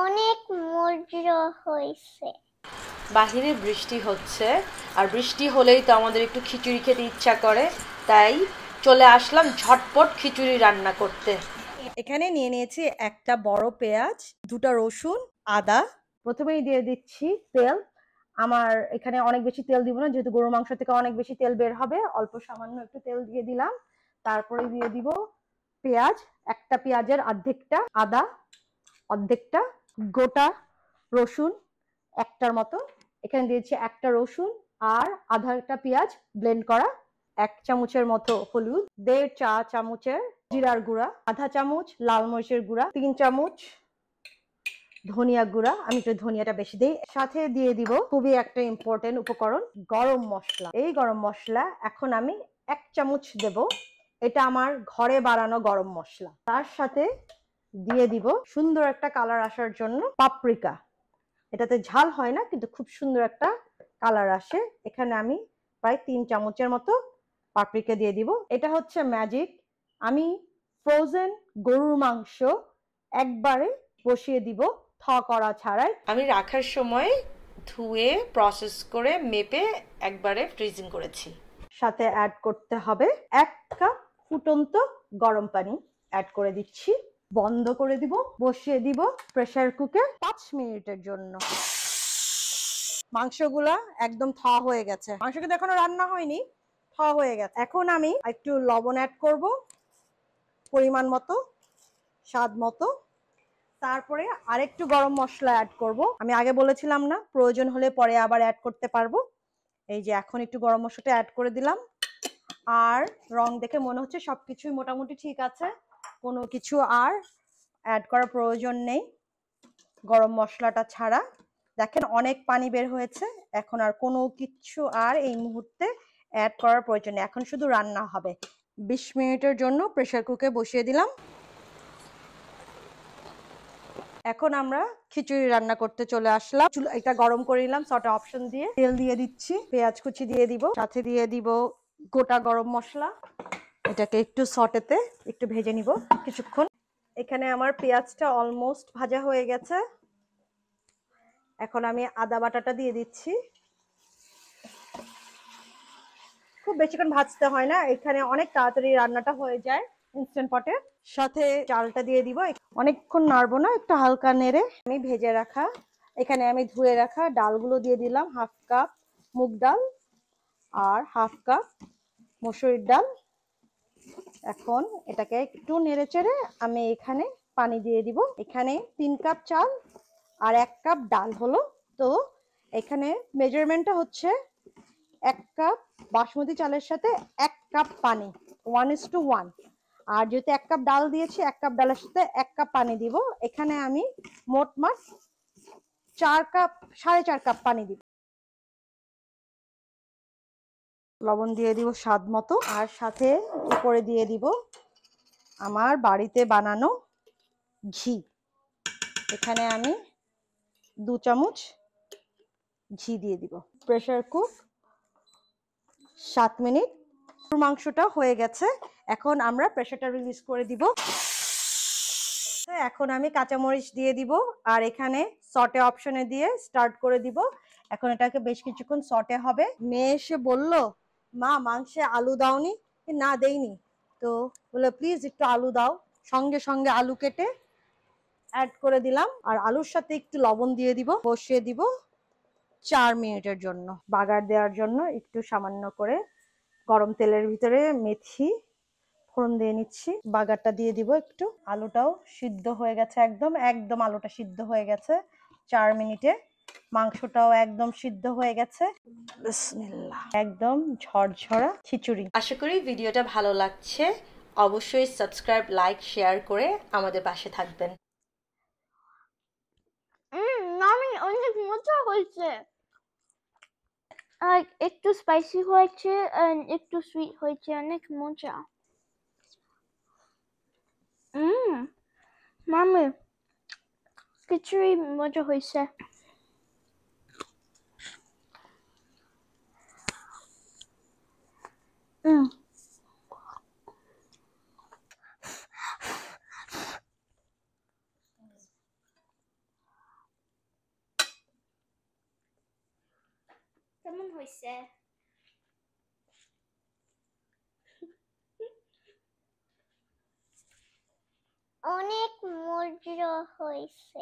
অনেক মজা হয়েছে। বাহিরে বৃষ্টি হচ্ছে, আর বৃষ্টি হলেই তো আমাদের একটু খিচুড়ি খেতে ইচ্ছা করে, তাই চলে আসলাম ঝটপট খিচুড়ি রান্না করতে। এখানে নিয়ে নিয়েছি একটা বড় পেঁয়াজ, দুটো রসুন, আদা। প্রথমেই দিয়ে দিচ্ছি তেল। আমার এখানে অনেক বেশি তেল দিব না, যেহেতু গরুর মাংস থেকে অনেক বেশি তেল বের হবে, অল্প সামান্য একটু তেল দিয়ে দিলাম। তারপরে দিয়ে দিব পেঁয়াজ, একটা পেঁয়াজের অর্ধেকটা, আদা অর্ধেকটা, গোটা রসুন একটার মতো। এখানে দিয়েছি একটা রসুন আর আধাটা পেঁয়াজ ব্লেন্ড করা, 1 চামচের মতো হলুদ, 1.5 চা চামচের জিরার গুঁড়া, আধা চামচ লাল মরিচের গুঁড়া, 3 চামচ ধনিয়া গুঁড়া, আমি একটু ধনিয়াটা বেশি দিই। সাথে দিয়ে দিব খুবই একটা ইম্পর্টেন্ট উপকরণ, গরম মশলা। এই গরম মশলা এখন আমি 1 চামচ দেব, এটা আমার ঘরে বানানো গরম মশলা। তার সাথে দিয়ে দিব সুন্দর একটা কালার আসার জন্য পাপরিকা। এটাতে ঝাল হয় না, কিন্তু খুব সুন্দর একটা কালার আসে। এখানে আমি প্রায় 3 চামচের মতো পাপরিকা দিয়ে দিব। এটা হচ্ছে ম্যাজিক। আমি ফ্রোজেন গরুর মাংস একবারে বসিয়ে দিব, থ করা ছাড়াই। আমি রাখার সময় ধুয়ে প্রসেস করে মেপে একবারে ফ্রিজিং করেছি। সাথে অ্যাড করতে হবে 1 কাপ ফুটন্ত গরম পানি, অ্যাড করে দিচ্ছি। বন্ধ করে দিব, বসিয়ে দিব প্রেসার কুকে 5 মিনিটের জন্য। মাংসগুলা একদম থ হয়ে গেছে, মাংস কিন্তু এখনো রান্না হয়নি, থ হয়ে গেছে। এখন আমি একটু লবণ অ্যাড করব পরিমাণ মতো, স্বাদ মতো। তারপরে আরেকটু গরম মশলা অ্যাড করব। আমি আগে বলেছিলাম না, প্রয়োজন হলে পরে আবার অ্যাড করতে পারবো। এই যে এখন একটু গরম মশলাটা অ্যাড করে দিলাম। আর রং দেখে মনে হচ্ছে সবকিছুই মোটামুটি ঠিক আছে, কোনো কিছু আর অ্যাড করার প্রয়োজন নেই গরম মশলাটা ছাড়া। দেখেন অনেক পানি বের হয়েছে, এখন আর কোনো কিছু আর এই মুহূর্তে অ্যাড করার প্রয়োজন নেই, এখন শুধু রান্না হবে। 20 মিনিটের জন্য প্রেসার কুকে বসিয়ে দিলাম। এখন আমরা খিচুড়ি রান্না করতে চলে আসলাম। এটা গরম করে নিলাম সটা অপশন দিয়ে। তেল দিয়ে দিচ্ছি, পেঁয়াজ কুচি দিয়ে দিব, সাথে দিয়ে দিব গোটা গরম মশলা। এটাকে একটু সটেতে একটু ভেজে নিব কিছুক্ষণ। এখানে আমার পেঁয়াজটা অলমোস্ট ভাজা হয়ে গেছে। এখন আমি আদা বাটাটা দিয়ে দিচ্ছি। খুব বেশিক্ষণ ভাজতে হয় না, এখানে অনেক তাড়াতাড়ি রান্নাটা হয়ে যায় ইনস্ট্যান্ট পটে। সাথে চালটা দিয়ে দিব, অনেকক্ষণ নাড়বো না, একটু হালকা নেড়ে আমি ভেজে রাখা, এখানে আমি ধুয়ে রাখা ডালগুলো দিয়ে দিলাম। 1/2 কাপ মুগ ডাল আর 1/2 কাপ মসুরির ডাল। এখন এটাকে একটু নেড়ে চেড়ে আমি এখানে পানি দিয়ে দিব। এখানে 3 কাপ চাল আর 1 কাপ ডাল হলো। তো এখানে মেজারমেন্টটা হচ্ছে 1 কাপ বাসমতি চালের সাথে 1 কাপ পানি, 1:1। আর যেহেতু 1 কাপ ডাল দিয়েছি, 1 কাপ ডালের সাথে 1 কাপ পানি দিব। এখানে আমি মোটমাট 4.5 কাপ পানি দিব। লবণ দিয়ে দিব স্বাদ মতো, আর সাথে উপরে দিয়ে দিব আমার বাড়িতে বানানো ঘি। এখানে আমি 2 চামচ ঘি দিয়ে দিব। Pressure cook 7 minute. মাংসটা হয়ে গেছে, এখন আমরা প্রেসারটা রিলিজ করে দিব। এখন আমি কাঁচামরিচ দিয়ে দিব, আর এখানে সটে অপশনে দিয়ে স্টার্ট করে দিব। এখন এটাকে বেশ কিছুক্ষণ সটে হবে। মেয়ে এসে বলল, মা মাংসে আলু দাওনি? না দেইনি। তো বলে প্লিজ একটু আলু দাও। সঙ্গে সঙ্গে আলু কেটে অ্যাড করে দিলাম, আর আলুর সাথে একটু লবণ দিয়ে দিব। বসিয়ে দিব 4 মিনিটের জন্য। বাগার দেওয়ার জন্য একটু সামান্য করে গরম তেলের ভিতরে মেথি ফোড়ন দিয়ে নিচ্ছি। বাগারটা দিয়ে দিব একটু। আলুটাও সিদ্ধ হয়ে গেছে, একদম একদম আলুটা সিদ্ধ হয়ে গেছে 4 মিনিটে। মাংসটাও একদম সিদ্ধ হয়ে গেছে। বিসমিল্লাহ, একদম ঝরঝরা খিচুড়ি। আশা করি ভিডিওটা ভালো লাগছে। অবশ্যই সাবস্ক্রাইব, লাইক, শেয়ার করে আমাদের পাশে থাকবেন। মামি অনেক মজা হয়েছে। একটু স্পাইসি হয়েছে, একটু সুইট হয়েছে, অনেক মজা। মামি খিচুড়ি মজা হয়েছে। কেমন হয়েছে? অনেক মজা হয়েছে।